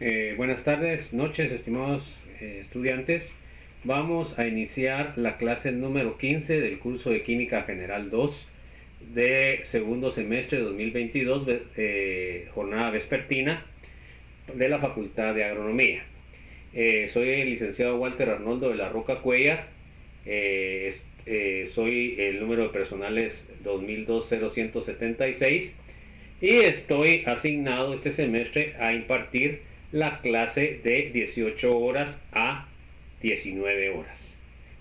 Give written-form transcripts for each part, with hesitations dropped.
Buenas tardes, noches, estimados estudiantes. Vamos a iniciar la clase número 15 del curso de Química General 2 de segundo semestre de 2022, jornada vespertina de la Facultad de Agronomía. Soy el licenciado Walter Arnoldo de la Roca Cuellar. Soy el número de personales 2002-0176 y estoy asignado este semestre a impartir la clase de 18 horas a 19 horas.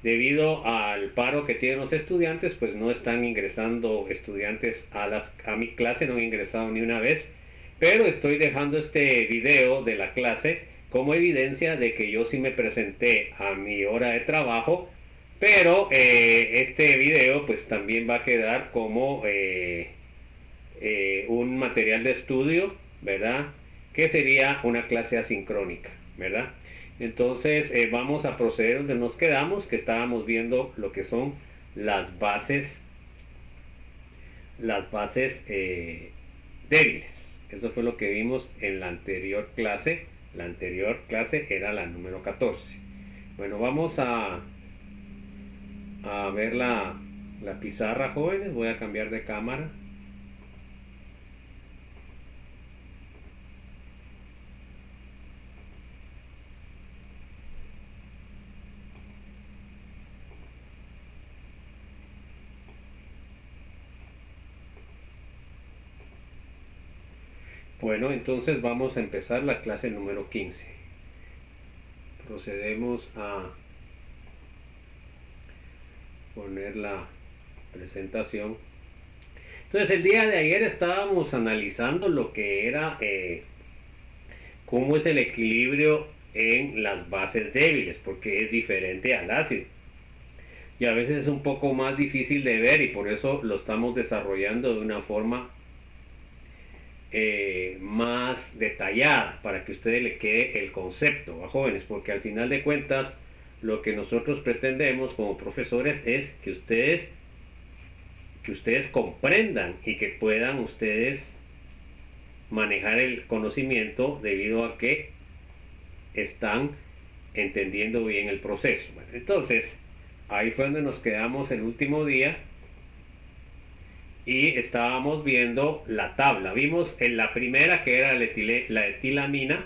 Debido al paro que tienen los estudiantes, pues no están ingresando estudiantes a mi clase, no han ingresado ni una vez, pero estoy dejando este video de la clase como evidencia de que yo sí me presenté a mi hora de trabajo, pero este video pues también va a quedar como un material de estudio, ¿verdad? Que sería una clase asincrónica, ¿verdad? Entonces vamos a proceder donde nos quedamos, que estábamos viendo lo que son las bases débiles. Eso fue lo que vimos en la anterior clase. La anterior clase era la número 14. Bueno, vamos a ver la pizarra, jóvenes. Voy a cambiar de cámara. Bueno, entonces vamos a empezar la clase número 15. Procedemos a poner la presentación. Entonces el día de ayer estábamos analizando lo que era cómo es el equilibrio en las bases débiles, porque es diferente al ácido. Y a veces es un poco más difícil de ver y por eso lo estamos desarrollando de una forma más detallada para que a ustedes les quede el concepto, a jóvenes, porque al final de cuentas lo que nosotros pretendemos como profesores es que ustedes comprendan y que puedan ustedes manejar el conocimiento debido a que están entendiendo bien el proceso. Bueno, entonces, ahí fue donde nos quedamos el último día y estábamos viendo la tabla. Vimos en la primera que era la etilamina.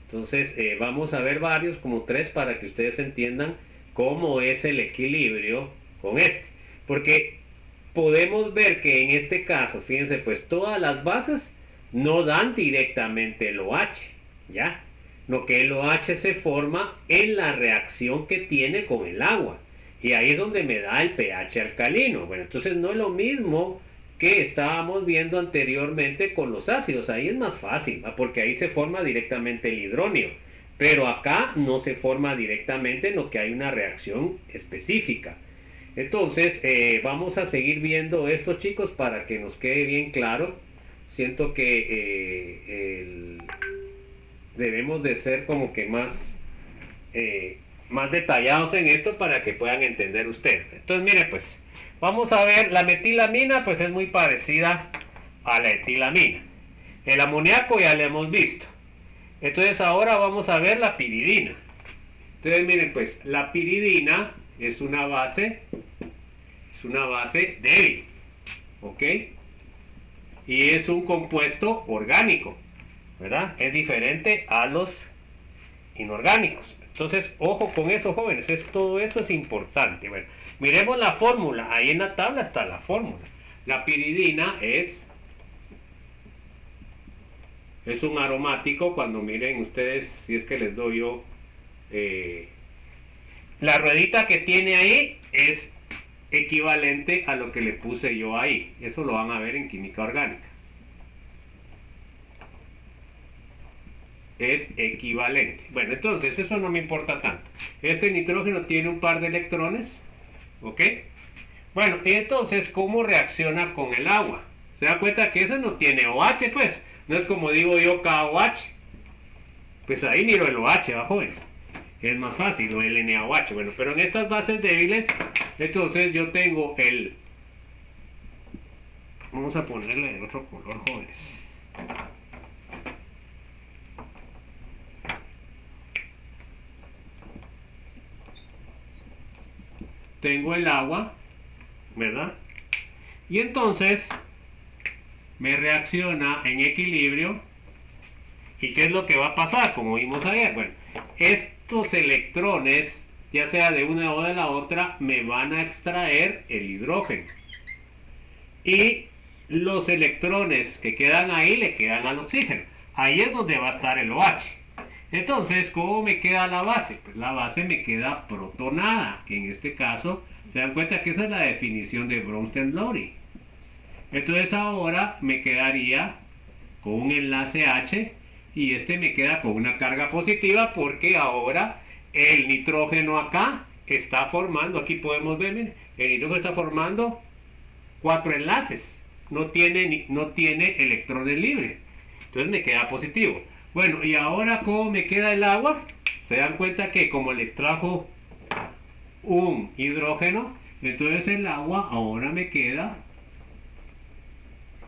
Entonces vamos a ver varios, como tres, para que ustedes entiendan cómo es el equilibrio con este. Porque podemos ver que en este caso, fíjense, pues todas las bases no dan directamente el OH, ¿ya? Lo que el OH se forma en la reacción que tiene con el agua. Y ahí es donde me da el pH alcalino. Bueno, entonces no es lo mismo que estábamos viendo anteriormente con los ácidos. Ahí es más fácil, ¿va? Porque ahí se forma directamente el hidróneo. Pero acá no se forma directamente, en lo que hay una reacción específica. Entonces, vamos a seguir viendo esto, chicos, para que nos quede bien claro. Siento que debemos de ser como que más detallados en esto para que puedan entender ustedes. Entonces, mire, pues, vamos a ver, la metilamina, pues es muy parecida a la etilamina. El amoníaco ya lo hemos visto. Entonces, ahora vamos a ver la piridina. Entonces, miren, pues, la piridina es una base débil, ¿ok? Y es un compuesto orgánico, ¿verdad? Es diferente a los inorgánicos. Entonces, ojo con eso, jóvenes, todo eso es importante. Bueno, miremos la fórmula, ahí en la tabla está la fórmula. La piridina es un aromático. Cuando miren ustedes, si es que les doy yo la ruedita que tiene ahí es equivalente a lo que le puse yo ahí. Eso lo van a ver en química orgánica. Es equivalente. Bueno, entonces eso no me importa tanto. Este nitrógeno tiene un par de electrones, ¿ok? Bueno, y entonces, ¿cómo reacciona con el agua? ¿Se da cuenta que eso no tiene OH, pues? No es como digo yo KOH. Pues ahí miro el OH, ¿va, jóvenes? Es más fácil, o el NaOH. Bueno, pero en estas bases débiles, entonces yo tengo vamos a ponerle de otro color, jóvenes. tengo el agua, ¿verdad? Y entonces me reacciona en equilibrio. ¿Y qué es lo que va a pasar? Como vimos ayer, bueno, estos electrones, ya sea de una o de la otra, me van a extraer el hidrógeno. Y los electrones que quedan ahí le quedan al oxígeno. Ahí es donde va a estar el OH. Entonces, ¿cómo me queda la base? Pues la base me queda protonada. En este caso, se dan cuenta que esa es la definición de Bronsted-Lowry. Entonces ahora me quedaría con un enlace H y este me queda con una carga positiva porque ahora el nitrógeno acá está formando, aquí podemos ver, miren, el nitrógeno está formando 4 enlaces, no tiene electrones libres, entonces me queda positivo. Bueno, y ahora ¿cómo me queda el agua? Se dan cuenta que como le extrajo un hidrógeno, entonces el agua ahora me queda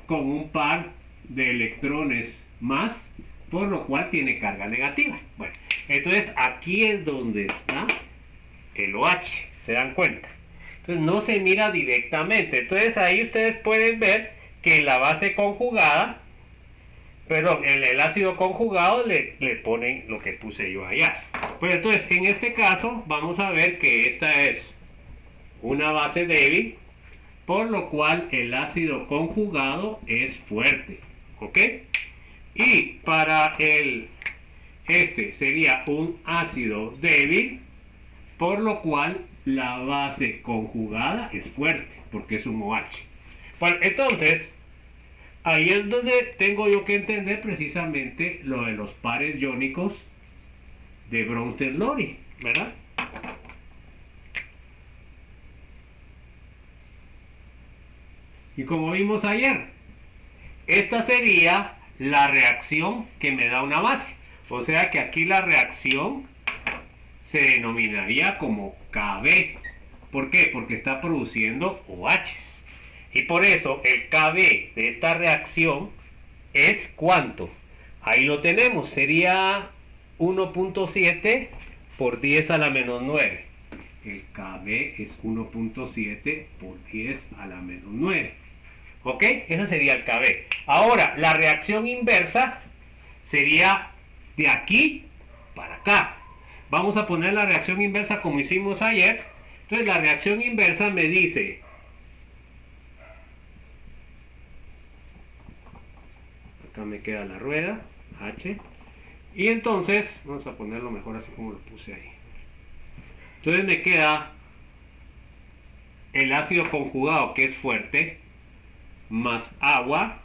con un par de electrones más, por lo cual tiene carga negativa. Bueno, entonces aquí es donde está el OH, ¿se dan cuenta? Entonces no se mira directamente. Entonces ahí ustedes pueden ver que la base conjugada, perdón, en el ácido conjugado le ponen lo que puse yo allá. Pues entonces en este caso vamos a ver que esta es una base débil, por lo cual el ácido conjugado es fuerte, ¿ok? Y para este sería un ácido débil, por lo cual la base conjugada es fuerte, porque es un OH. Bueno, entonces, ahí es donde tengo yo que entender precisamente lo de los pares iónicos de Bronsted-Lowry, ¿verdad? Y como vimos ayer, esta sería la reacción que me da una base. O sea que aquí la reacción se denominaría como KB. ¿Por qué? Porque está produciendo OHs. Y por eso el KB de esta reacción es ¿cuánto? Ahí lo tenemos, sería 1.7 por 10 a la menos 9. El KB es 1.7 por 10 a la menos 9. ¿Ok? Ese sería el KB. Ahora, la reacción inversa sería de aquí para acá. Vamos a poner la reacción inversa como hicimos ayer. Entonces la reacción inversa me dice, acá me queda la rueda, H, y entonces, vamos a ponerlo mejor así como lo puse ahí. Entonces me queda el ácido conjugado que es fuerte, más agua,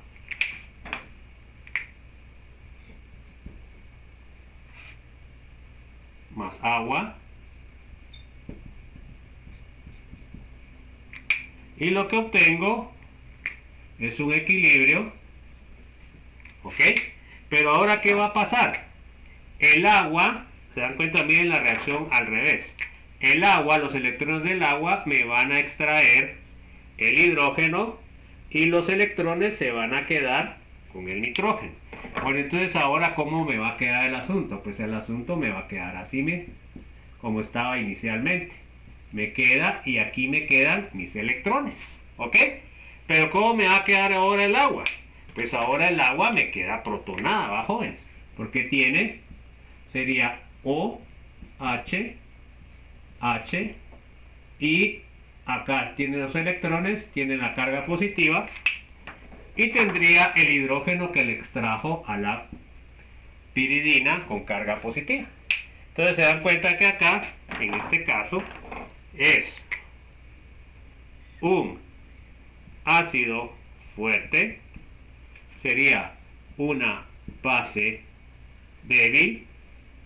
y lo que obtengo es un equilibrio, ¿ok? Pero ahora ¿qué va a pasar? El agua, se dan cuenta, miren la reacción al revés. El agua, los electrones del agua me van a extraer el hidrógeno y los electrones se van a quedar con el nitrógeno. Bueno, entonces ahora ¿cómo me va a quedar el asunto? Pues el asunto me va a quedar así, miren, como estaba inicialmente. Me queda, y aquí me quedan mis electrones, ¿ok? Pero ¿cómo me va a quedar ahora el agua? Pues ahora el agua me queda protonada, ¿va, jóvenes? Porque tiene, sería O, H, H, y acá tiene los electrones, tiene la carga positiva, y tendría el hidrógeno que le extrajo a la piridina con carga positiva. Entonces se dan cuenta que acá, en este caso, es un ácido fuerte, sería una base débil,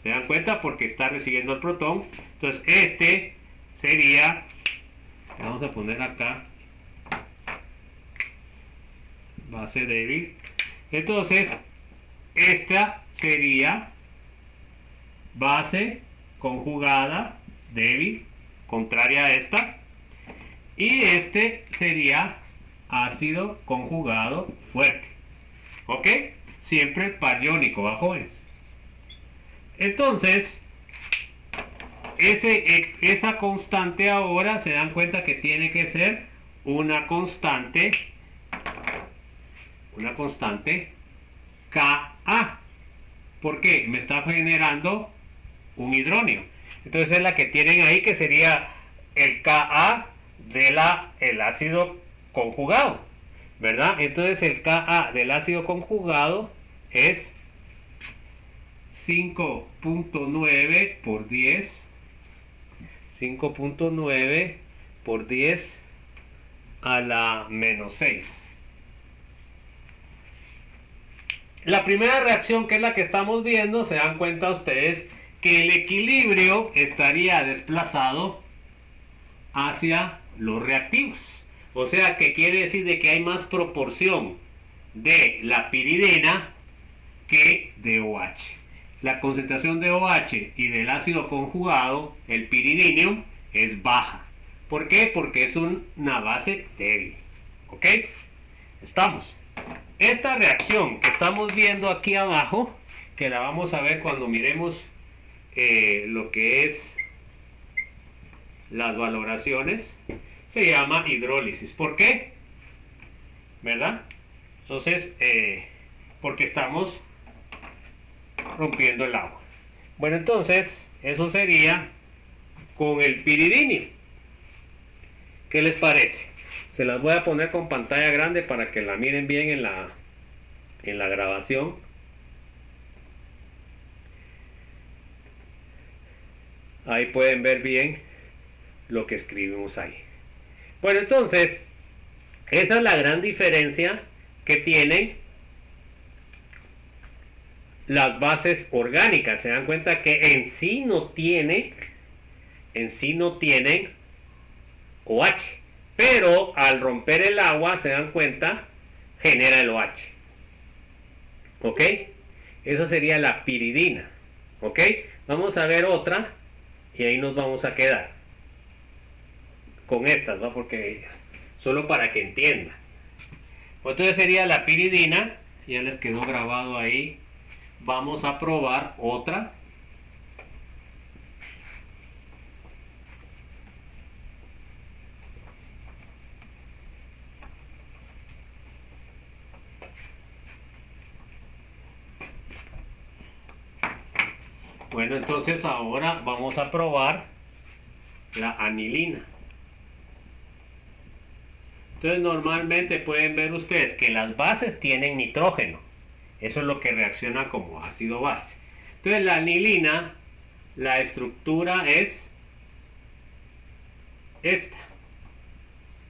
se dan cuenta porque está recibiendo el protón. Entonces este sería, vamos a poner acá, base débil. Entonces esta sería base conjugada débil, contraria a esta, y este sería ácido conjugado fuerte, ¿ok? Siempre par iónico, ¿va, jóvenes? Entonces esa constante ahora se dan cuenta que tiene que ser una constante Ka. ¿Por qué? Me está generando un hidróneo. Entonces es la que tienen ahí, que sería el Ka el ácido conjugado, ¿verdad? Entonces el Ka del ácido conjugado es 5.9 por 10, 5.9 por 10 a la menos 6. La primera reacción, que es la que estamos viendo, se dan cuenta ustedes que el equilibrio estaría desplazado hacia los reactivos. O sea, que quiere decir de que hay más proporción de la piridina que de OH. La concentración de OH y del ácido conjugado, el piridinium, es baja. ¿Por qué? Porque es una base débil. ¿Ok? Estamos. Esta reacción que estamos viendo aquí abajo, que la vamos a ver cuando miremos lo que es las valoraciones, se llama hidrólisis. ¿Por qué? ¿Verdad? Entonces, porque estamos rompiendo el agua. Bueno, entonces, eso sería con el piridinio. ¿Qué les parece? Se las voy a poner con pantalla grande para que la miren bien en la grabación. Ahí pueden ver bien lo que escribimos ahí. Bueno, entonces, esa es la gran diferencia que tienen las bases orgánicas. Se dan cuenta que en sí no tienen OH, pero al romper el agua, se dan cuenta, genera el OH. ¿Ok? Esa sería la piridina. ¿Ok? Vamos a ver otra y ahí nos vamos a quedar con estas, ¿no? Porque solo para que entiendan. Entonces sería la piridina, ya les quedó grabado ahí. Vamos a probar otra. Bueno, entonces ahora vamos a probar la anilina. Entonces normalmente pueden ver ustedes que las bases tienen nitrógeno. Eso es lo que reacciona como ácido base. Entonces la anilina, la estructura es esta.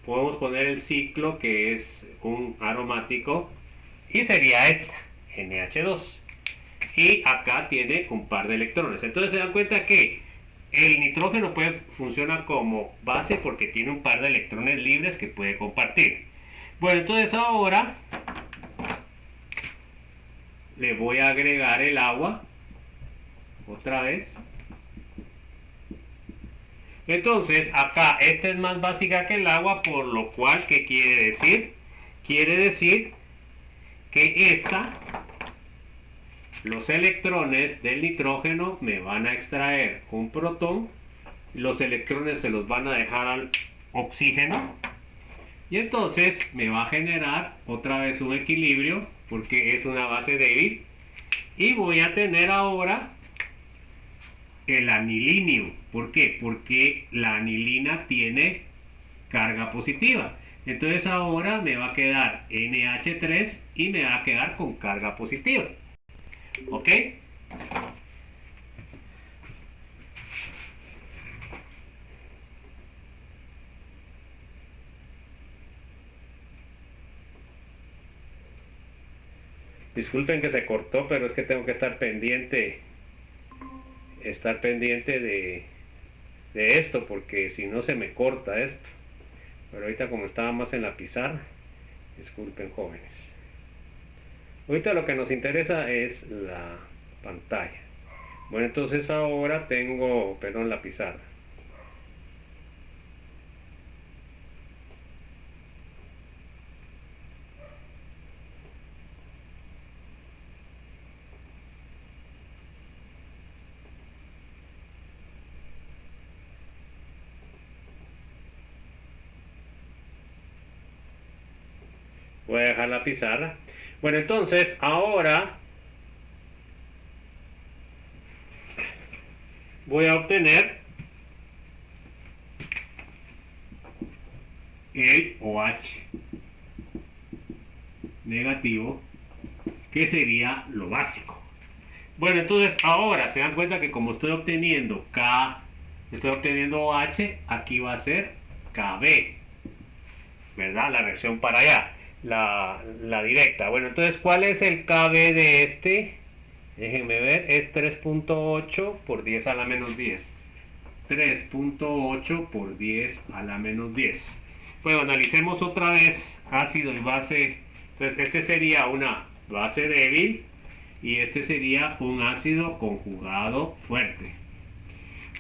Podemos poner el ciclo, que es un aromático, y sería esta, NH2. Y acá tiene un par de electrones. Entonces se dan cuenta que el nitrógeno funciona como base porque tiene un par de electrones libres que puede compartir. Bueno, entonces ahora le voy a agregar el agua otra vez. Entonces acá esta es más básica que el agua, por lo cual, ¿qué quiere decir? Quiere decir que los electrones del nitrógeno me van a extraer un protón, los electrones se los van a dejar al oxígeno y entonces me va a generar otra vez un equilibrio porque es una base débil y voy a tener ahora el anilinio. ¿Por qué? Porque la anilina tiene carga positiva. Entonces ahora me va a quedar NH3 y me va a quedar con carga positiva. ¿Ok? Disculpen que se cortó, pero es que tengo que estar pendiente de esto, porque si no se me corta esto. Pero ahorita, como estaba más en la pizarra, disculpen, jóvenes. Ahorita lo que nos interesa es la pantalla. Bueno, entonces ahora tengo, perdón, la pizarra. Voy a dejar la pizarra. Bueno, entonces ahora voy a obtener el OH negativo, que sería lo básico. Bueno, entonces ahora se dan cuenta que como estoy obteniendo K, estoy obteniendo OH, aquí va a ser KB, ¿verdad? La reacción para allá, la directa. Bueno, entonces, ¿cuál es el KB de este? Déjenme ver, es 3.8 por 10 a la menos 10. 3.8 por 10 a la menos 10. Bueno, analicemos otra vez ácido y base. Entonces, este sería una base débil y este sería un ácido conjugado fuerte.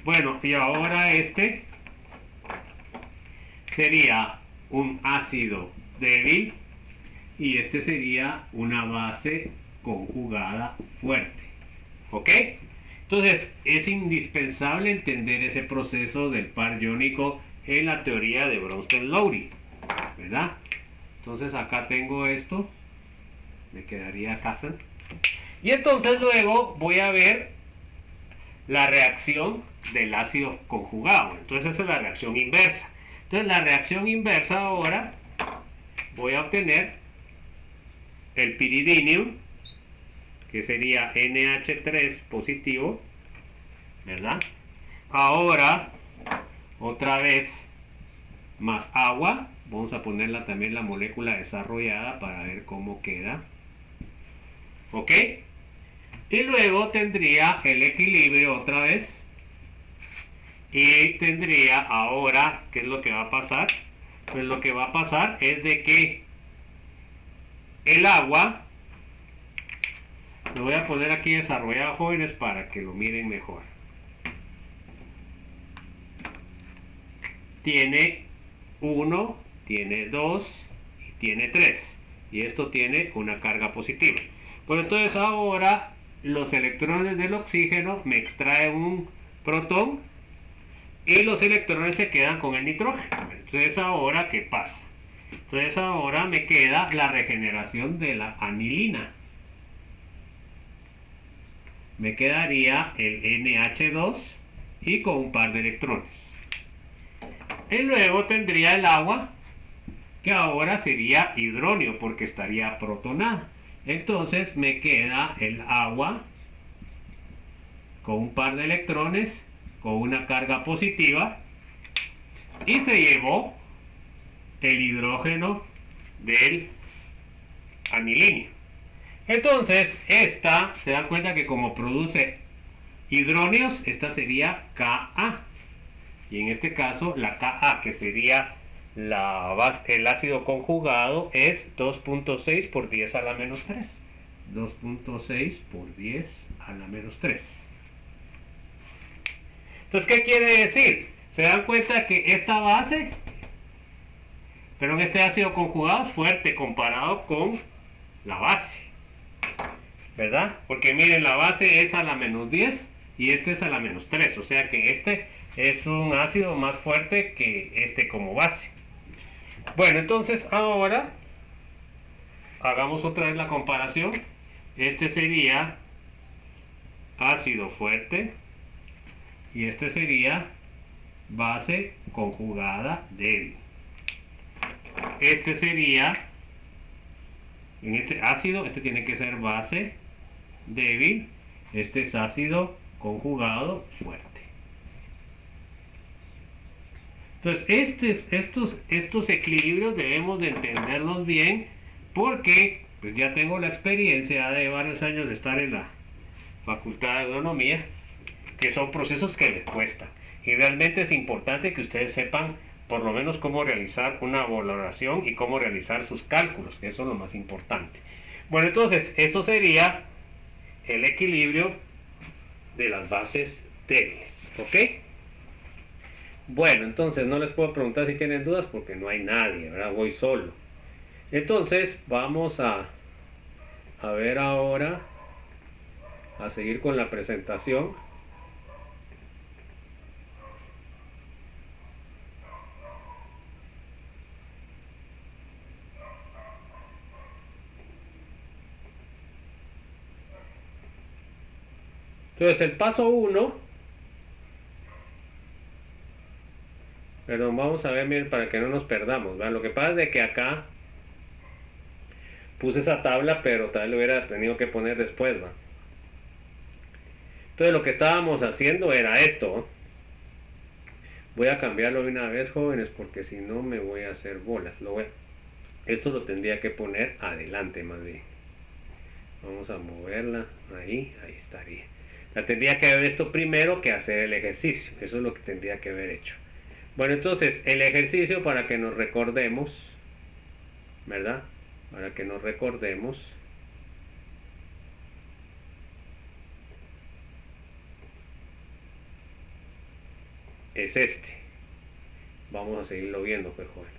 Bueno, y ahora este sería un ácido débil y este sería una base conjugada fuerte. ¿Ok? Entonces es indispensable entender ese proceso del par iónico en la teoría de Bronsted-Lowry, ¿verdad? Entonces acá tengo esto, me quedaría Kazan. Y entonces luego voy a ver la reacción del ácido conjugado. Entonces esa es la reacción inversa. Entonces la reacción inversa ahora voy a obtener el piridinium, que sería NH3 positivo, ¿verdad? Ahora, otra vez, más agua. Vamos a ponerla también la molécula desarrollada para ver cómo queda. ¿Ok? Y luego tendría el equilibrio otra vez. Y tendría ahora, ¿qué es lo que va a pasar? Pues lo que va a pasar es de que el agua, lo voy a poner aquí desarrollado, jóvenes, para que lo miren mejor. Tiene 1, tiene 2 y tiene 3. Y esto tiene una carga positiva. Pues entonces ahora los electrones del oxígeno me extraen un protón y los electrones se quedan con el nitrógeno. Entonces ahora, ¿qué pasa? Entonces ahora me queda la regeneración de la anilina. Me quedaría el NH2 y con un par de electrones. Y luego tendría el agua, que ahora sería hidróneo porque estaría protonada. Entonces me queda el agua con un par de electrones, con una carga positiva, y se llevó el hidrógeno del anilíneo. Entonces esta, se dan cuenta que como produce hidróneos, esta sería Ka. Y en este caso la Ka, que sería el ácido conjugado, es 2.6 por 10 a la menos 3. 2.6 por 10 a la menos 3. Entonces, ¿qué quiere decir? Se dan cuenta que esta base, pero en este ácido conjugado es fuerte comparado con la base, ¿verdad? Porque miren, la base es a la menos 10 y este es a la menos 3. O sea que este es un ácido más fuerte que este como base. Bueno, entonces ahora hagamos otra vez la comparación. Este sería ácido fuerte y este sería base conjugada débil. Este sería, en este ácido, este tiene que ser base débil, este es ácido conjugado fuerte. Entonces, estos equilibrios debemos de entenderlos bien porque pues ya tengo la experiencia de varios años de estar en la Facultad de Agronomía, que son procesos que les cuesta. Y realmente es importante que ustedes sepan por lo menos cómo realizar una valoración y cómo realizar sus cálculos, que eso es lo más importante. Bueno, entonces, eso sería el equilibrio de las bases débiles, ¿ok? Bueno, entonces no les puedo preguntar si tienen dudas porque no hay nadie, ¿verdad? Voy solo. Entonces, vamos a ver ahora, a seguir con la presentación. Entonces el paso 1, perdón, vamos a ver, miren, para que no nos perdamos, ¿verdad? Lo que pasa es de que acá puse esa tabla, pero tal vez lo hubiera tenido que poner después, ¿va? Entonces lo que estábamos haciendo era esto, ¿no? Voy a cambiarlo de una vez, jóvenes, porque si no me voy a hacer bolas. Esto lo tendría que poner adelante más bien. Vamos a moverla ahí estaría. La tendría que haber esto primero que hacer el ejercicio. Eso es lo que tendría que haber hecho. Bueno, entonces el ejercicio para que nos recordemos, ¿verdad? Para que nos recordemos, es este. Vamos a seguirlo viendo, pues, jóvenes.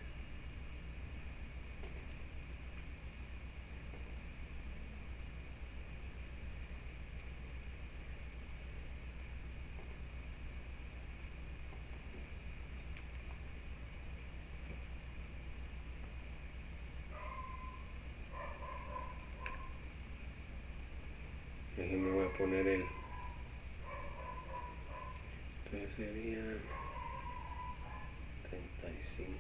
Déjenme, voy a poner el. Entonces serían 35.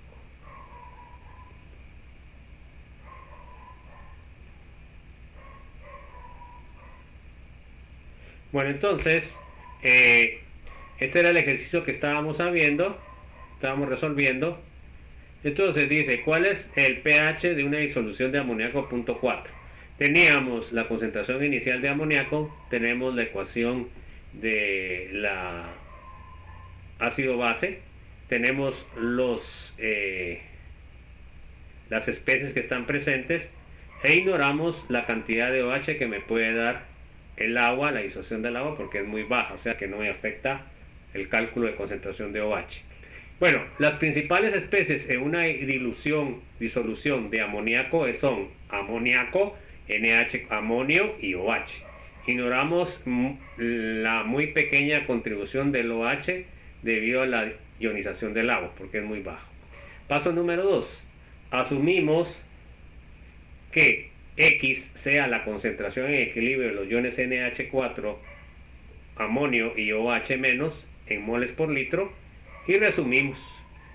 Bueno, entonces, este era el ejercicio que estábamos resolviendo. Entonces dice, ¿cuál es el pH de una disolución de amoníaco punto 4? Teníamos la concentración inicial de amoníaco, tenemos la ecuación de la ácido base, tenemos las especies que están presentes e ignoramos la cantidad de OH que me puede dar el agua, la disolución del agua, porque es muy baja, o sea que no me afecta el cálculo de concentración de OH. Bueno, las principales especies en una disolución de amoníaco son amoníaco, NH, amonio y OH. Ignoramos la muy pequeña contribución del OH debido a la ionización del agua, porque es muy bajo. Paso número 2. Asumimos que X sea la concentración en equilibrio de los iones NH4, amonio y OH menos en moles por litro y resumimos.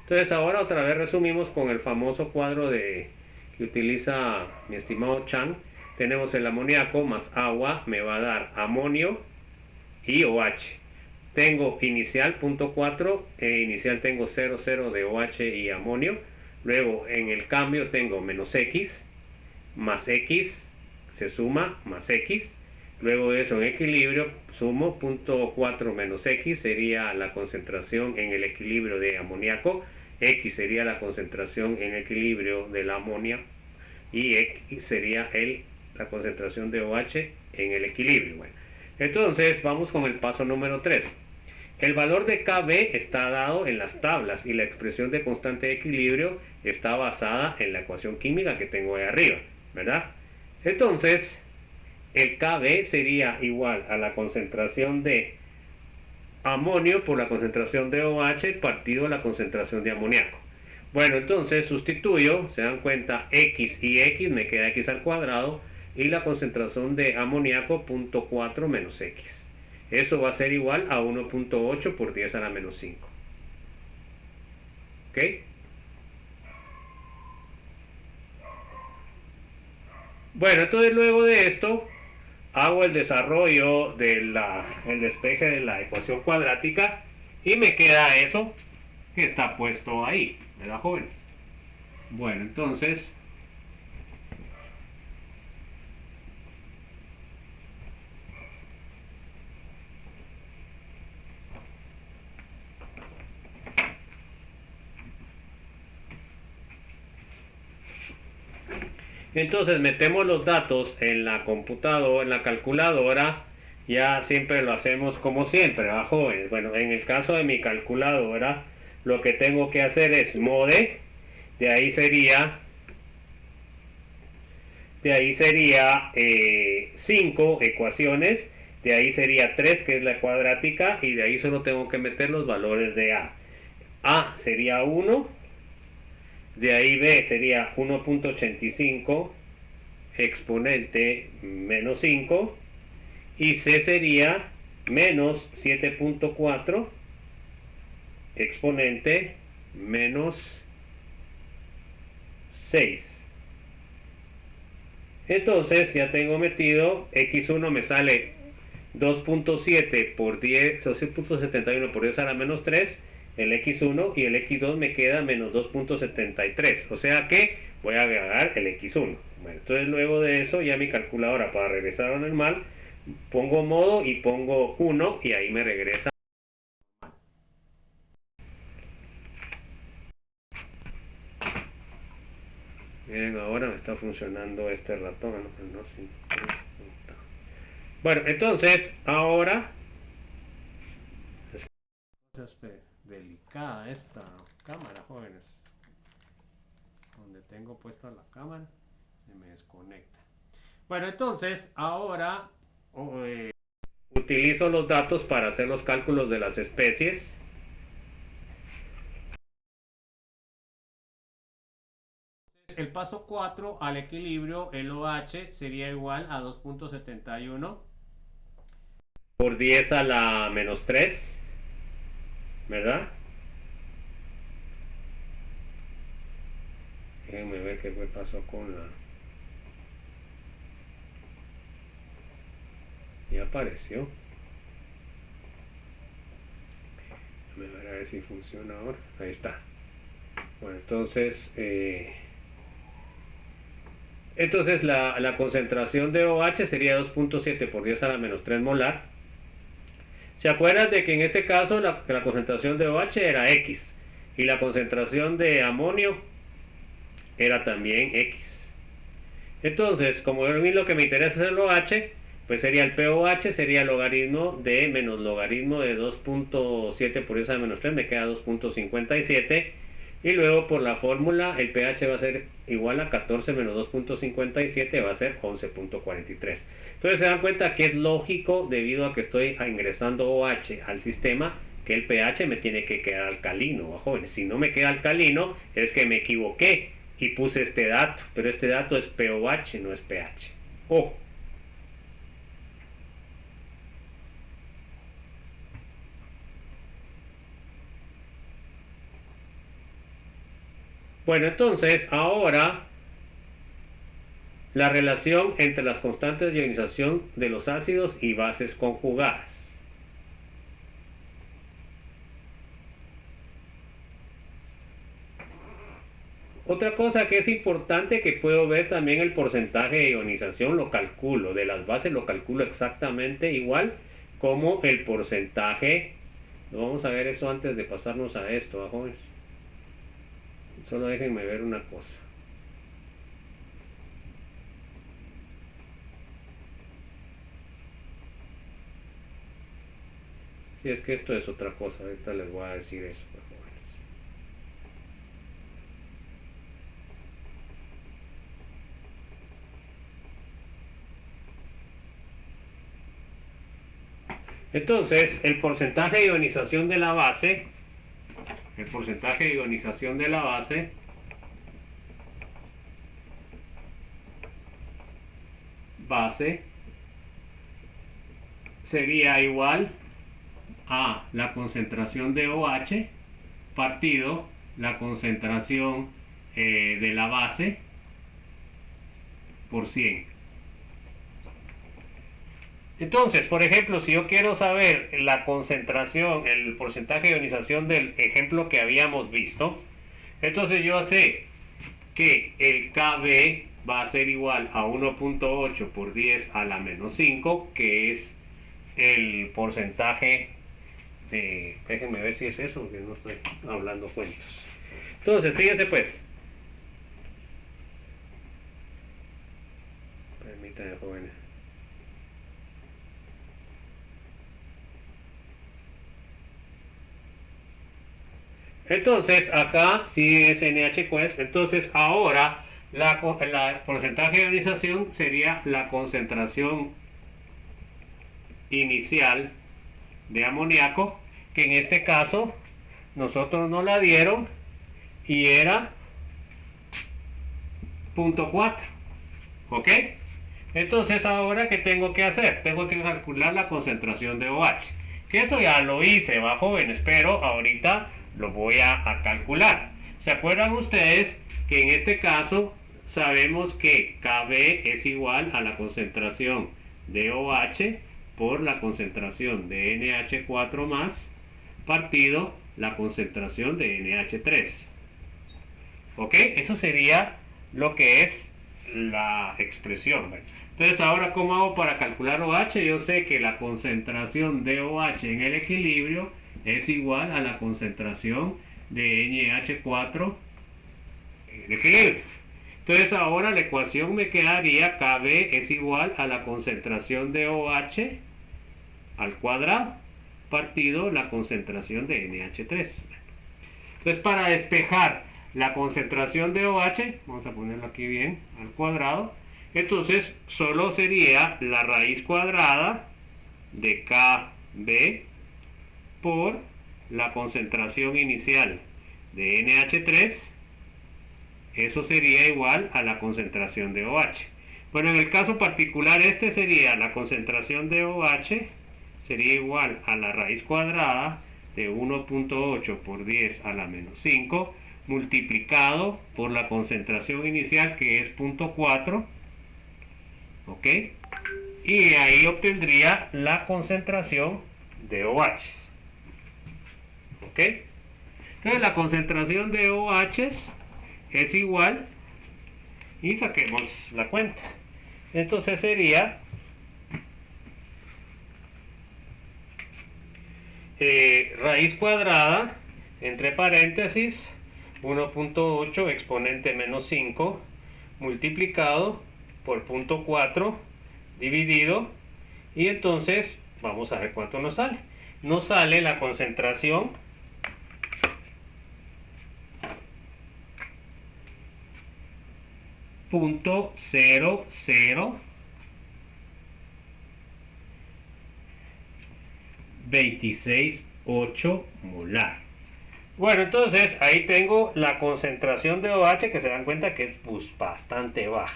Entonces ahora otra vez resumimos con el famoso cuadro que utiliza mi estimado Chang. Tenemos el amoníaco más agua me va a dar amonio y OH. Tengo inicial punto 4, inicial tengo 0,0 de OH y amonio. Luego en el cambio tengo menos X, más X, se suma, más X. Luego de eso en equilibrio sumo punto 4 menos X, sería la concentración en el equilibrio de amoníaco. X sería la concentración en equilibrio de la amonia. Y X sería la concentración de OH en el equilibrio. Bueno, entonces vamos con el paso número 3. El valor de Kb está dado en las tablas y la expresión de constante de equilibrio está basada en la ecuación química que tengo ahí arriba, ¿verdad? Entonces, el Kb sería igual a la concentración de amonio por la concentración de OH partido la concentración de amoníaco. Bueno, entonces sustituyo, se dan cuenta, X y X, me queda X al cuadrado, y la concentración de amoníaco, 0.4 menos X. Eso va a ser igual a 1.8 por 10 a la menos 5. ¿Ok? Bueno, entonces luego de esto, hago el desarrollo del despeje de la ecuación cuadrática y me queda eso que está puesto ahí, ¿verdad, jóvenes? Bueno, entonces metemos los datos en la computadora, en la calculadora. Ya siempre lo hacemos como siempre, ¿verdad, jóvenes? Bueno, en el caso de mi calculadora, lo que tengo que hacer es mode, de ahí sería 5 ecuaciones, de ahí sería 3 que es la cuadrática, y de ahí solo tengo que meter los valores de A. A sería 1, de ahí B sería 1.85 exponente menos 5, y C sería menos 7.4 exponente menos 6. Entonces ya tengo metido x1 me sale 2.7 por 10, 12.71 por 10 a la menos 3, el x1, y el x2 me queda menos 2.73, o sea que voy a agregar el x1. Bueno, entonces luego de eso ya mi calculadora, para regresar a normal, pongo modo y pongo 1 y ahí me regresa. Miren, ahora me está funcionando este ratón. No, sí. Bueno, entonces ahora es delicada esta cámara, jóvenes. Donde tengo puesta la cámara se me desconecta. Bueno, entonces ahora utilizo los datos para hacer los cálculos de las especies. El paso 4 al equilibrio, el OH sería igual a 2.71 por 10 a la menos 3, ¿verdad? Déjenme ver qué pasó con la... Ya apareció. Déjenme ver a ver si funciona ahora. Ahí está. Bueno, entonces la concentración de OH sería 2.7 por 10 a la menos 3 molar. ¿Se acuerdan de que en este caso la concentración de OH era X y la concentración de amonio era también X? Entonces, como a mí lo que me interesa es el OH, pues sería el POH, sería logaritmo de menos logaritmo de 2.7 por 10 a la menos 3, me queda 2.57. Y luego por la fórmula el pH va a ser igual a 14 menos 2.57, va a ser 11.43. Entonces se dan cuenta que es lógico, debido a que estoy ingresando OH al sistema, que el pH me tiene que quedar alcalino, jóvenes. Si no me queda alcalino es que me equivoqué y puse este dato, pero este dato es POH, no es pH. Ojo. Bueno, entonces ahora la relación entre las constantes de ionización de los ácidos y bases conjugadas. Otra cosa que es importante, que puedo ver también el porcentaje de ionización, lo calculo, de las bases lo calculo exactamente igual como el porcentaje. Vamos a ver eso antes de pasarnos a esto, jóvenes. Solo déjenme ver una cosa. Si es que esto es otra cosa, ahorita les voy a decir eso, jóvenes. Entonces, el porcentaje de ionización de la base, base sería igual a la concentración de OH partido la concentración de la base por 100. Entonces, por ejemplo, si yo quiero saber la concentración, el porcentaje de ionización del ejemplo que habíamos visto, entonces yo sé que el KB va a ser igual a 1.8 por 10 a la menos 5, que es el porcentaje de... Déjenme ver si es eso, porque no estoy hablando cuentos. Entonces, fíjense pues. Permítanme, jóvenes. Entonces, acá si es NH Quest, entonces ahora la porcentaje de ionización sería la concentración inicial de amoníaco, que en este caso nosotros nos la dieron y era 0.4, ¿ok? Entonces, ahora, ¿qué tengo que hacer? Tengo que calcular la concentración de OH. Que eso ya lo hice, va, jóvenes, pero ahorita lo voy a calcular. ¿Se acuerdan ustedes que en este caso sabemos que Kb es igual a la concentración de OH por la concentración de NH4 más partido la concentración de NH3? ¿Ok? Eso sería lo que es la expresión. Entonces, ahora, ¿cómo hago para calcular OH? Yo sé que la concentración de OH en el equilibrio es igual a la concentración de NH4 en el equilibrio. Entonces, ahora la ecuación me quedaría Kb es igual a la concentración de OH al cuadrado partido la concentración de NH3. Entonces, para despejar la concentración de OH, vamos a ponerlo aquí bien, al cuadrado, entonces solo sería la raíz cuadrada de Kb por la concentración inicial de NH3, eso sería igual a la concentración de OH. Bueno, en el caso particular este sería la concentración de OH, sería igual a la raíz cuadrada de 1.8 por 10 a la menos 5 multiplicado por la concentración inicial que es 0.4, ¿ok? Y ahí obtendría la concentración de OH, ¿ok? Entonces la concentración de OH es igual, y saquemos la cuenta, entonces sería raíz cuadrada entre paréntesis 1.8 exponente menos 5 multiplicado por 0.4 dividido, y entonces vamos a ver cuánto nos sale. Nos sale la concentración .00026.8 molar. Bueno, entonces ahí tengo la concentración de OH, que se dan cuenta que es pues, bastante baja,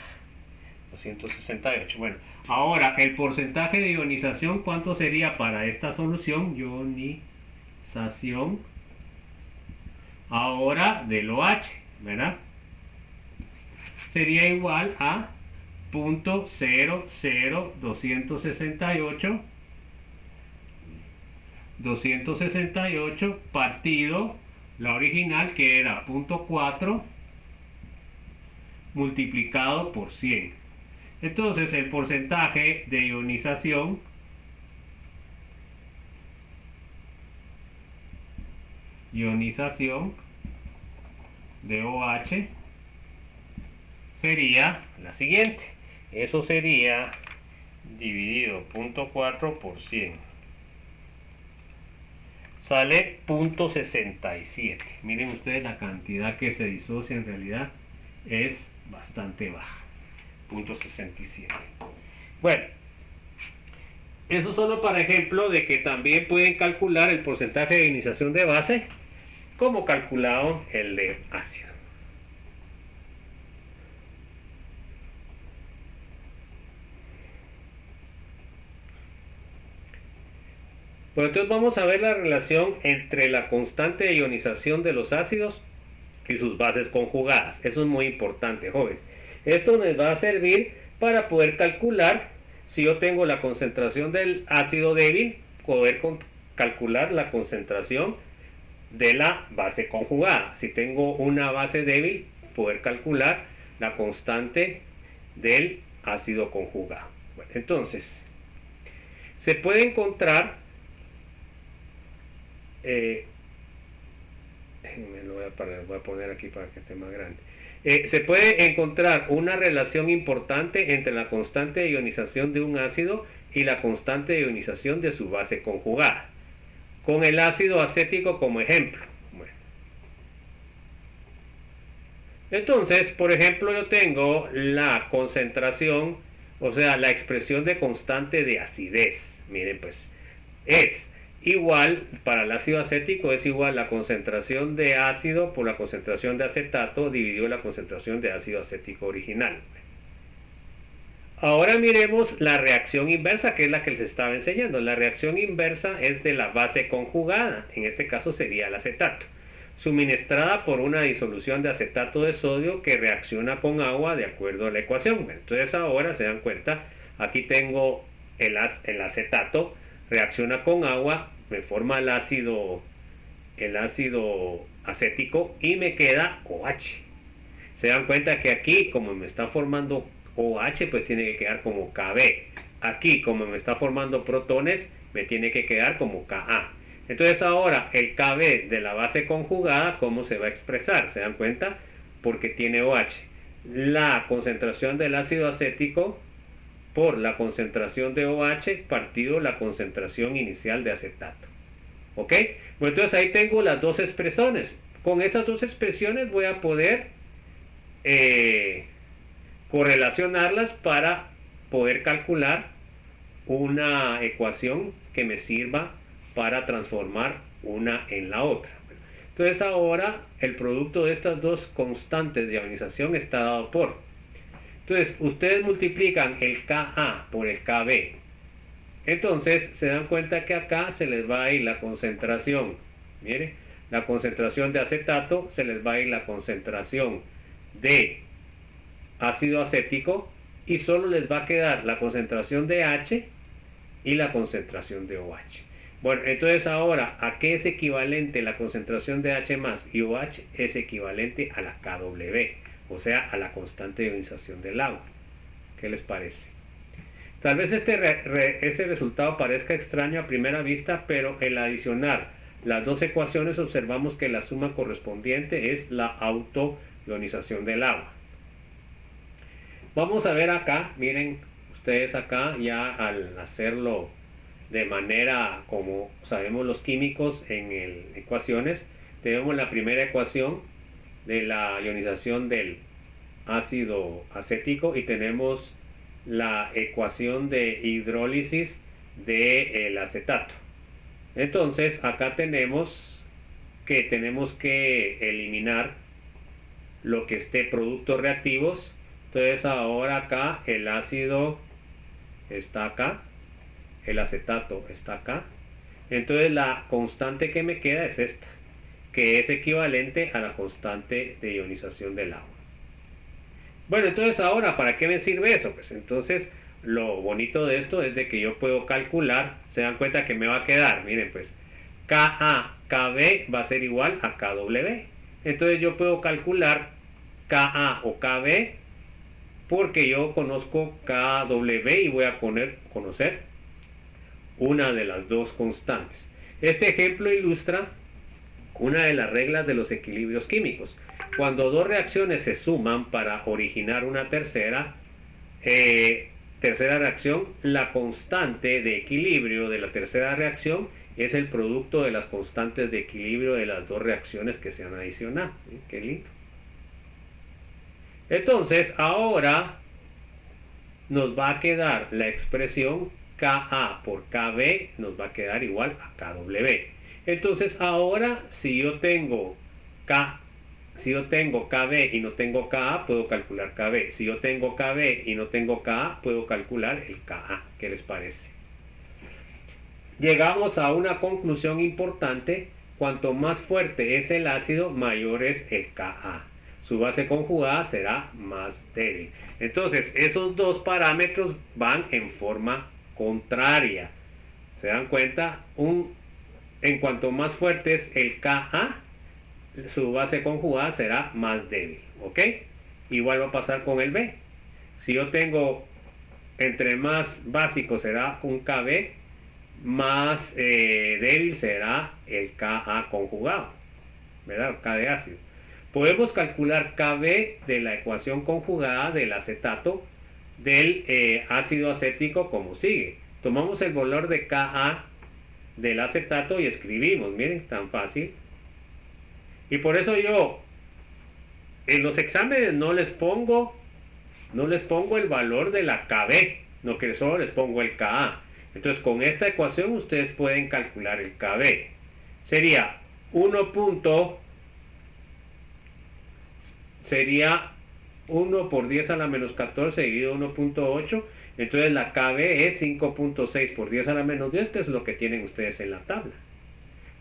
268. Bueno, ahora el porcentaje de ionización, ¿cuánto sería para esta solución? Ionización ahora del OH, ¿verdad? Sería igual a 268 partido la original, que era 0.4 multiplicado por 100. Entonces el porcentaje de ionización de OH sería la siguiente. Eso sería dividido 0.4 por 100. Sale 0.67. Miren ustedes la cantidad que se disocia, en realidad es bastante baja. 0.67. Bueno, eso solo para ejemplo de que también pueden calcular el porcentaje de ionización de base como calculado el de ácido. Bueno, entonces vamos a ver la relación entre la constante de ionización de los ácidos y sus bases conjugadas. Eso es muy importante, jóvenes. Esto nos va a servir para poder calcular, si yo tengo la concentración del ácido débil, poder calcular la concentración de la base conjugada. Si tengo una base débil, poder calcular la constante del ácido conjugado. Bueno, entonces, se puede encontrar me lo voy a poner aquí para que esté más grande. Se puede encontrar una relación importante entre la constante de ionización de un ácido y la constante de ionización de su base conjugada, con el ácido acético como ejemplo. Bueno. Entonces, por ejemplo, yo tengo la concentración, o sea, la expresión de constante de acidez. Miren, pues, es igual, para el ácido acético es igual la concentración de ácido por la concentración de acetato dividido la concentración de ácido acético original. Ahora miremos la reacción inversa, que es la que les estaba enseñando. La reacción inversa es de la base conjugada, en este caso sería el acetato, suministrada por una disolución de acetato de sodio que reacciona con agua de acuerdo a la ecuación. Entonces ahora se dan cuenta, aquí tengo el acetato, reacciona con agua, me forma el ácido acético y me queda OH. Se dan cuenta que aquí, como me está formando OH, pues tiene que quedar como Kb. Aquí, como me está formando protones, me tiene que quedar como Ka. Entonces ahora, el Kb de la base conjugada, ¿cómo se va a expresar? ¿Se dan cuenta? Porque tiene OH. La concentración del ácido acético por la concentración de OH partido la concentración inicial de acetato. ¿Ok? Bueno, entonces ahí tengo las dos expresiones. Con estas dos expresiones voy a poder correlacionarlas para poder calcular una ecuación que me sirva para transformar una en la otra. Entonces ahora el producto de estas dos constantes de ionización está dado por. Entonces ustedes multiplican el Ka por el Kb. Entonces se dan cuenta que acá se les va a ir la concentración. Mire, la concentración de acetato, se les va a ir la concentración de ácido acético y solo les va a quedar la concentración de H y la concentración de OH. Bueno, entonces ahora, ¿a qué es equivalente la concentración de H más y OH? Es equivalente a la KW, o sea, a la constante de ionización del agua. ¿Qué les parece? Tal vez este resultado parezca extraño a primera vista, pero al adicionar las dos ecuaciones observamos que la suma correspondiente es la autoionización del agua. Vamos a ver acá, miren ustedes acá, ya al hacerlo de manera como sabemos los químicos en ecuaciones, tenemos la primera ecuación de la ionización del ácido acético y tenemos la ecuación de hidrólisis del acetato. Entonces acá tenemos que eliminar lo que esté productos reactivos. Entonces ahora acá el ácido está acá, el acetato está acá. Entonces la constante que me queda es esta, que es equivalente a la constante de ionización del agua. Bueno, entonces ahora, ¿para qué me sirve eso? Pues entonces lo bonito de esto es de que yo puedo calcular, se dan cuenta que me va a quedar, miren pues, KB va a ser igual a KW. Entonces yo puedo calcular Ka o KB porque yo conozco KW y voy a conocer una de las dos constantes. Este ejemplo ilustra una de las reglas de los equilibrios químicos. Cuando dos reacciones se suman para originar una tercera reacción, la constante de equilibrio de la tercera reacción es el producto de las constantes de equilibrio de las dos reacciones que se han adicionado. Qué lindo. Entonces, ahora nos va a quedar la expresión Ka por Kb, nos va a quedar igual a KW. Entonces, ahora, si yo tengo KB y no tengo Ka, puedo calcular Kb. Si yo tengo Kb y no tengo Ka, puedo calcular el Ka. ¿Qué les parece? Llegamos a una conclusión importante. Cuanto más fuerte es el ácido, mayor es el Ka. Su base conjugada será más débil. Entonces, esos dos parámetros van en forma contraria. ¿Se dan cuenta? En cuanto más fuerte es el Ka, su base conjugada será más débil. ¿Ok? Igual va a pasar con el B. Si yo tengo, entre más básico será un Kb, más débil será el Ka conjugado, ¿verdad? K de ácido. Podemos calcular Kb de la ecuación conjugada del acetato del ácido acético como sigue. Tomamos el valor de Ka del acetato y escribimos, miren, tan fácil. Y por eso yo en los exámenes no les pongo el valor de la Kb, no, que solo les pongo el Ka. Entonces con esta ecuación ustedes pueden calcular el Kb. Sería 1. Sería 1 por 10 a la menos 14 dividido 1.8. Entonces la KB es 5.6 por 10 a la menos 10, que es lo que tienen ustedes en la tabla.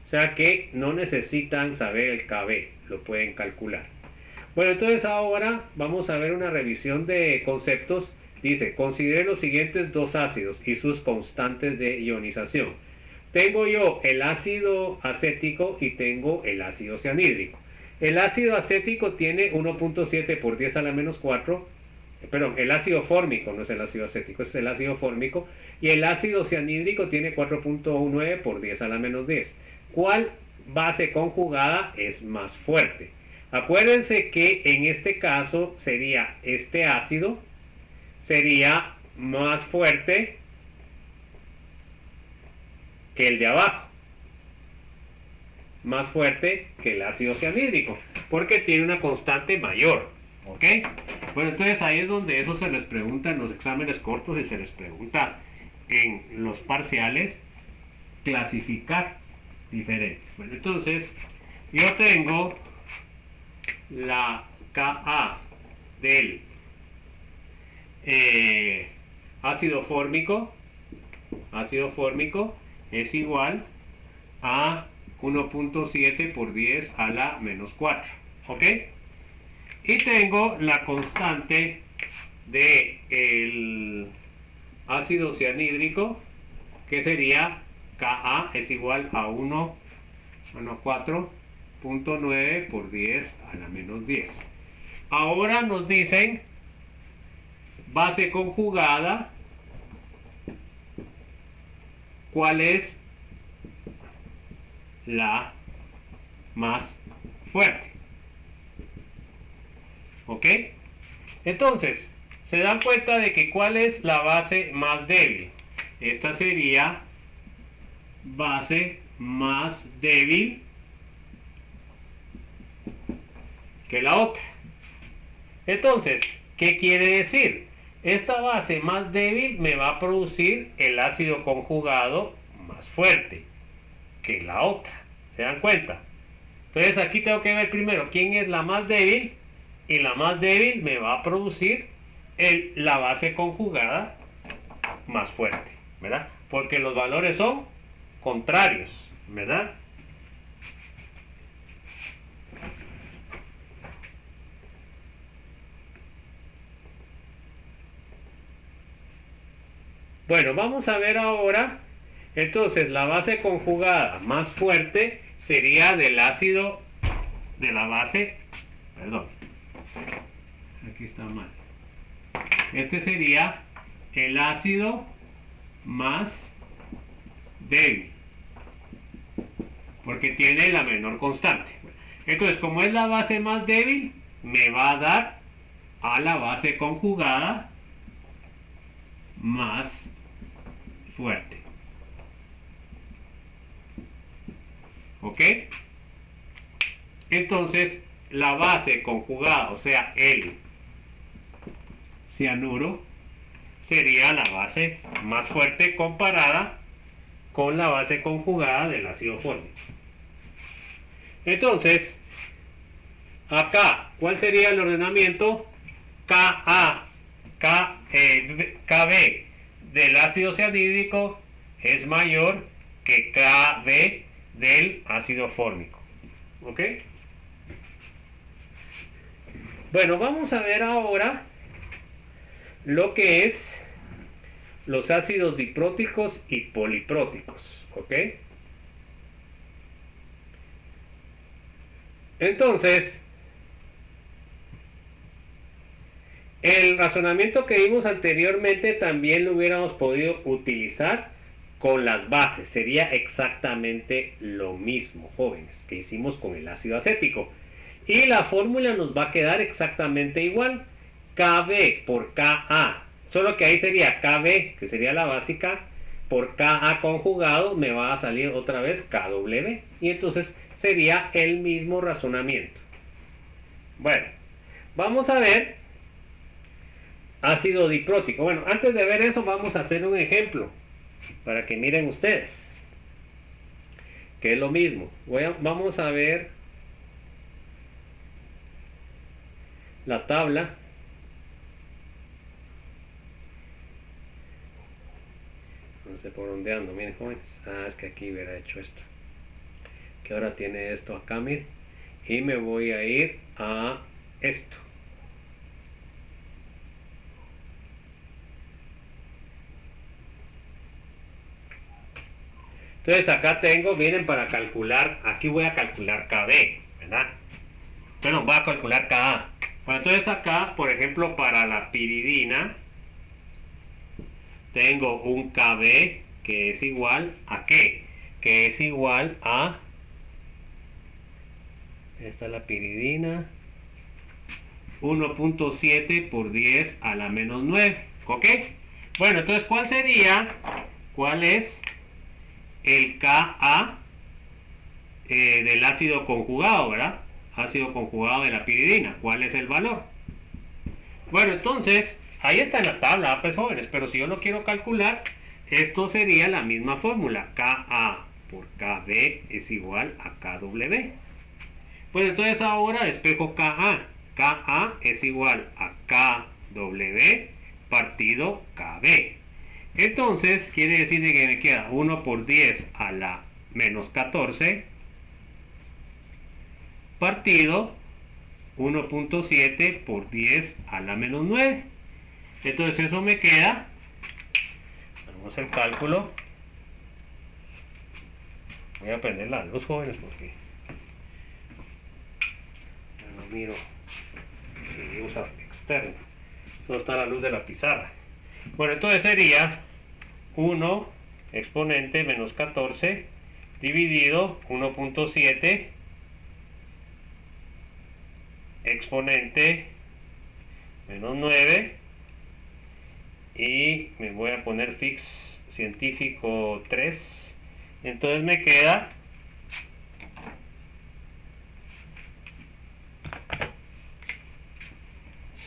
O sea que no necesitan saber el KB, lo pueden calcular. Bueno, entonces ahora vamos a ver una revisión de conceptos. Dice, considere los siguientes dos ácidos y sus constantes de ionización. Tengo yo el ácido acético y tengo el ácido cianhídrico. El ácido acético tiene 1.7 por 10 a la menos 4. Perdón, el ácido fórmico, no es el ácido acético, es el ácido fórmico. Y el ácido cianhídrico tiene 4.19 por 10 a la menos 10. ¿Cuál base conjugada es más fuerte? Acuérdense que en este caso sería este ácido, sería más fuerte que el de abajo, más fuerte que el ácido cianhídrico, porque tiene una constante mayor, ¿ok? Bueno, entonces ahí es donde eso se les pregunta en los exámenes cortos y se les pregunta en los parciales clasificar diferentes. Bueno, entonces yo tengo la Ka del ácido fórmico es igual a 1.7 por 10 a la menos 4, ¿ok? Y tengo la constante de el ácido cianhídrico, que sería Ka es igual a 4.9 por 10 a la menos 10. Ahora nos dicen base conjugada, ¿cuál es la más fuerte? ¿Ok? Entonces, se dan cuenta de que ¿cuál es la base más débil? Esta sería base más débil que la otra. Entonces, ¿qué quiere decir? Esta base más débil me va a producir el ácido conjugado más fuerte que la otra. ¿Se dan cuenta? Entonces aquí tengo que ver primero quién es la más débil, y la más débil me va a producir la base conjugada más fuerte, ¿verdad? Porque los valores son contrarios, ¿verdad? Bueno, vamos a ver ahora. Entonces, la base conjugada más fuerte sería del ácido de la base, perdón, aquí está mal. Este sería el ácido más débil, porque tiene la menor constante. Entonces, como es la base más débil, me va a dar a la base conjugada más fuerte. ¿Ok? Entonces, la base conjugada, o sea, el cianuro, sería la base más fuerte comparada con la base conjugada del ácido fórmico. Entonces, acá, ¿cuál sería el ordenamiento? KB del ácido cianhídrico es mayor que KB del ácido fórmico. ¿Ok? Bueno, vamos a ver ahora lo que es los ácidos dipróticos y polipróticos. ¿Ok? Entonces, el razonamiento que vimos anteriormente también lo hubiéramos podido utilizar con las bases. Sería exactamente lo mismo, jóvenes, que hicimos con el ácido acético. Y la fórmula nos va a quedar exactamente igual. KB por Ka. Solo que ahí sería KB, que sería la básica, por Ka conjugado, me va a salir otra vez KW. Y entonces sería el mismo razonamiento. Bueno, vamos a ver ácido diprótico. Bueno, antes de ver eso vamos a hacer un ejemplo para que miren ustedes que es lo mismo. Vamos a ver la tabla sé por dónde ando, miren jóvenes. Ah, es que aquí hubiera hecho esto. Que ahora tiene esto acá, miren. Y me voy a ir a esto. Entonces acá tengo, miren, para calcular, aquí voy a calcular KB, ¿verdad? Bueno, voy a calcular Ka. Bueno, entonces acá, por ejemplo, para la piridina, tengo un KB que es igual a ¿qué? Que es igual a, esta es la piridina, 1.7 por 10 a la menos 9, ¿ok? Bueno, entonces, ¿cuál es el Ka del ácido conjugado, ¿verdad? Ácido conjugado de la piridina, ¿cuál es el valor? Bueno, entonces, ahí está en la tabla, pues jóvenes, pero si yo lo quiero calcular, esto sería la misma fórmula, Ka por Kb es igual a Kw. Pues entonces ahora despejo Ka. Ka es igual a Kw partido Kb. Entonces, quiere decir que me queda 1 por 10 a la menos 14 partido 1.7 por 10 a la menos 9. Entonces eso me queda, hagamos el cálculo, voy a prender la luz jóvenes porque ya no miro si usa externa, solo está la luz de la pizarra. Bueno, entonces sería 1 exponente menos 14 dividido 1.7 exponente menos 9 y me voy a poner fix científico 3, entonces me queda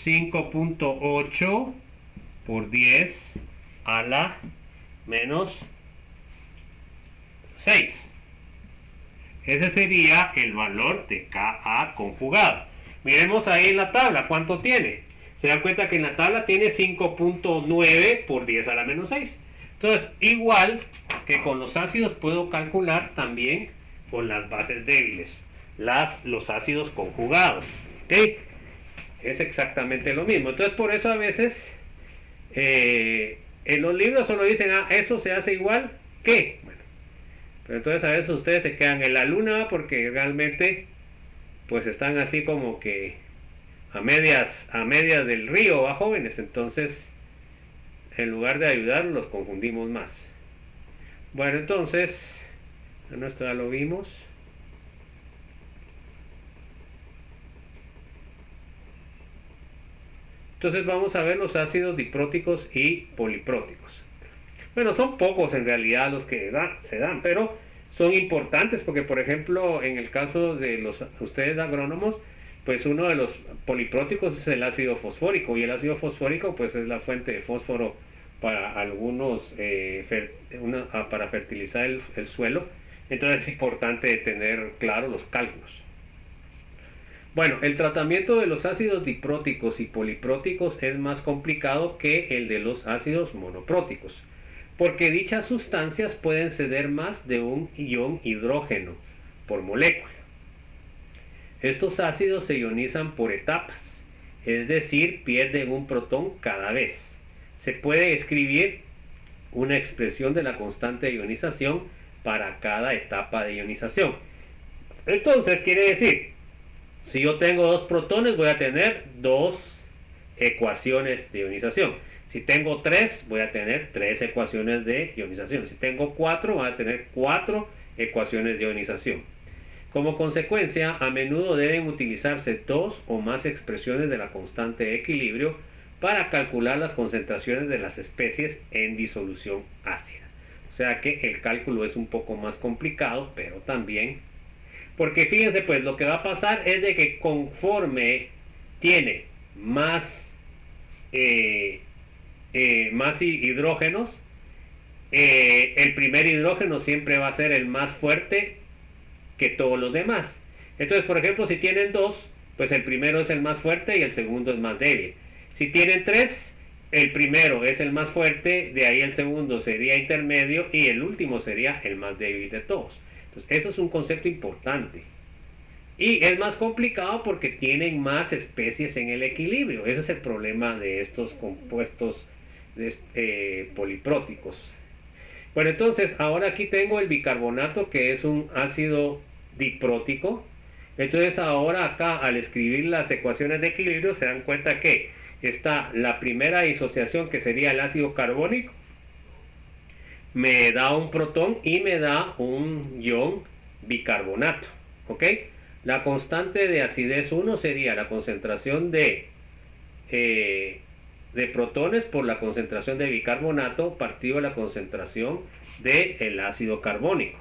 5.8 por 10 a la menos 6. Ese sería el valor de Ka conjugado. Miremos ahí en la tabla, ¿cuánto tiene? Se dan cuenta que en la tabla tiene 5.9 por 10 a la menos 6. Entonces, igual que con los ácidos puedo calcular también con las bases débiles, los ácidos conjugados. ¿Okay? Es exactamente lo mismo. Entonces, por eso a veces en los libros solo dicen, eso se hace igual que. Bueno, pero entonces a veces ustedes se quedan en la luna porque realmente pues están así como que a medias del río, a jóvenes. Entonces, en lugar de ayudar, los confundimos más. Bueno, entonces, esto ya lo vimos. Entonces vamos a ver los ácidos dipróticos y polipróticos. Bueno, son pocos en realidad los que se dan, pero son importantes porque, por ejemplo, en el caso de ustedes agrónomos, pues uno de los polipróticos es el ácido fosfórico, y el ácido fosfórico pues es la fuente de fósforo para algunos, para fertilizar el suelo. Entonces es importante tener claro los cálculos. Bueno, el tratamiento de los ácidos dipróticos y polipróticos es más complicado que el de los ácidos monopróticos, porque dichas sustancias pueden ceder más de un ion hidrógeno por molécula. Estos ácidos se ionizan por etapas, es decir, pierden un protón cada vez. Se puede escribir una expresión de la constante de ionización para cada etapa de ionización. Entonces, quiere decir, si yo tengo 2 protones, voy a tener 2 ecuaciones de ionización. Si tengo 3, voy a tener 3 ecuaciones de ionización. Si tengo 4, voy a tener 4 ecuaciones de ionización. Como consecuencia, a menudo deben utilizarse 2 o más expresiones de la constante de equilibrio para calcular las concentraciones de las especies en disolución ácida. O sea que el cálculo es un poco más complicado, pero también, porque fíjense pues, lo que va a pasar es de que conforme tiene más hidrógenos, el primer hidrógeno siempre va a ser el más fuerte que todos los demás. Entonces, por ejemplo, si tienen 2, pues el primero es el más fuerte y el segundo es más débil. Si tienen 3, el primero es el más fuerte, de ahí el segundo sería intermedio y el último sería el más débil de todos. Entonces, eso es un concepto importante. Y es más complicado porque tienen más especies en el equilibrio. Ese es el problema de estos compuestos polipróticos. Bueno, entonces ahora aquí tengo el bicarbonato, que es un ácido diprótico. Entonces ahora acá, al escribir las ecuaciones de equilibrio, se dan cuenta que está la primera disociación, que sería el ácido carbónico, me da un protón y me da un ion bicarbonato. ¿Ok? La constante de acidez 1 sería la concentración de protones por la concentración de bicarbonato partido de la concentración del ácido carbónico.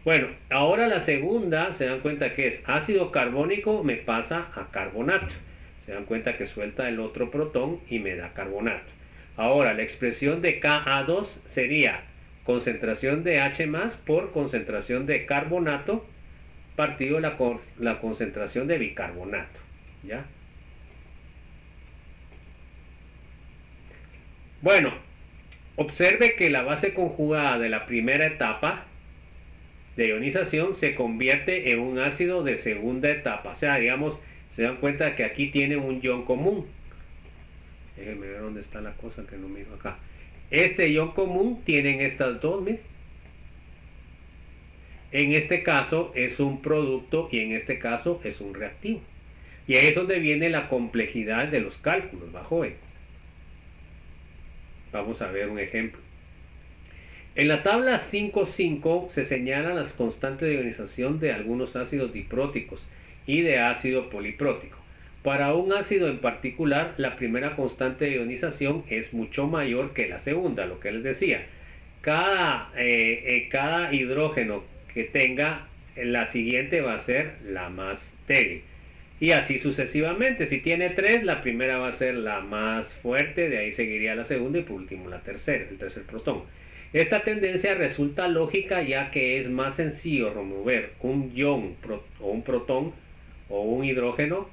Bueno, ahora la segunda, se dan cuenta que es ácido carbónico, me pasa a carbonato. Se dan cuenta que suelta el otro protón y me da carbonato. Ahora, la expresión de Ka2 sería concentración de H más por concentración de carbonato partido la concentración de bicarbonato. ¿Ya? Bueno, observe que la base conjugada de la primera etapa de ionización se convierte en un ácido de segunda etapa. O sea, digamos, se dan cuenta que aquí tiene un ion común. Déjenme ver dónde está la cosa que no miro acá. Este ion común tienen estas dos, miren. En este caso es un producto y en este caso es un reactivo. Y ahí es donde viene la complejidad de los cálculos, ¿va, joven? Vamos a ver un ejemplo. En la tabla 5.5 se señalan las constantes de ionización de algunos ácidos dipróticos y de ácido poliprótico. Para un ácido en particular, la primera constante de ionización es mucho mayor que la segunda, lo que les decía. Cada hidrógeno que tenga, la siguiente va a ser la más débil. Y así sucesivamente. Si tiene 3, la primera va a ser la más fuerte, de ahí seguiría la segunda y por último la tercera, el tercer protón. Esta tendencia resulta lógica ya que es más sencillo remover un ion o un protón o un hidrógeno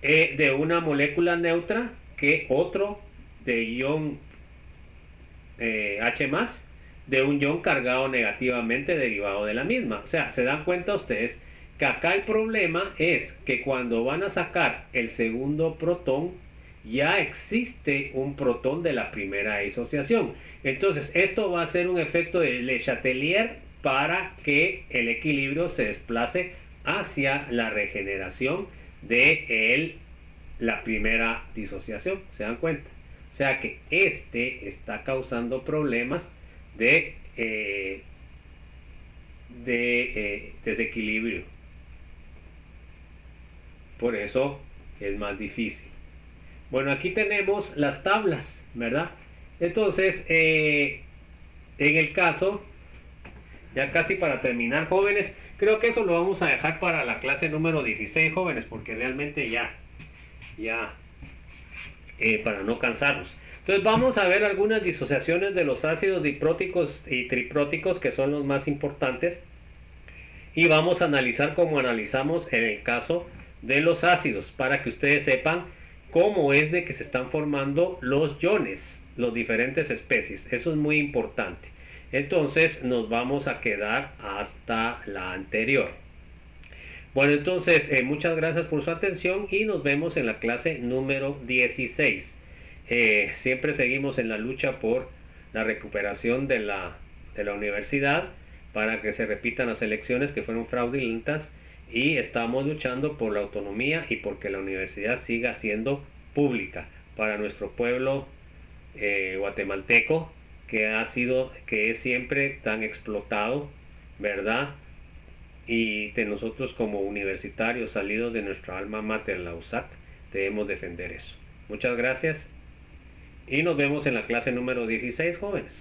de una molécula neutra que otro de ion H+, de un ion cargado negativamente derivado de la misma. O sea, se dan cuenta ustedes que acá el problema es que cuando van a sacar el segundo protón, ya existe un protón de la primera disociación. Entonces, esto va a ser un efecto de Le Chatelier para que el equilibrio se desplace hacia la regeneración de la primera disociación. ¿Se dan cuenta? O sea que este está causando problemas de desequilibrio. Por eso es más difícil. Bueno, aquí tenemos las tablas, ¿verdad? Entonces, en el caso, ya casi para terminar, jóvenes, creo que eso lo vamos a dejar para la clase número 16, jóvenes, porque realmente ya, para no cansarnos. Entonces vamos a ver algunas disociaciones de los ácidos dipróticos y tripróticos, que son los más importantes, y vamos a analizar como analizamos en el caso de los ácidos, para que ustedes sepan cómo es de que se están formando los iones, las diferentes especies. Eso es muy importante. Entonces nos vamos a quedar hasta la anterior. Bueno, entonces muchas gracias por su atención y nos vemos en la clase número 16. Siempre seguimos en la lucha por la recuperación de la universidad para que se repitan las elecciones que fueron fraudulentas, y estamos luchando por la autonomía y porque la universidad siga siendo pública para nuestro pueblo guatemalteco, que es siempre tan explotado, ¿verdad? Y de nosotros como universitarios salidos de nuestra alma mater, la USAC, debemos defender eso. Muchas gracias y nos vemos en la clase número 16, jóvenes.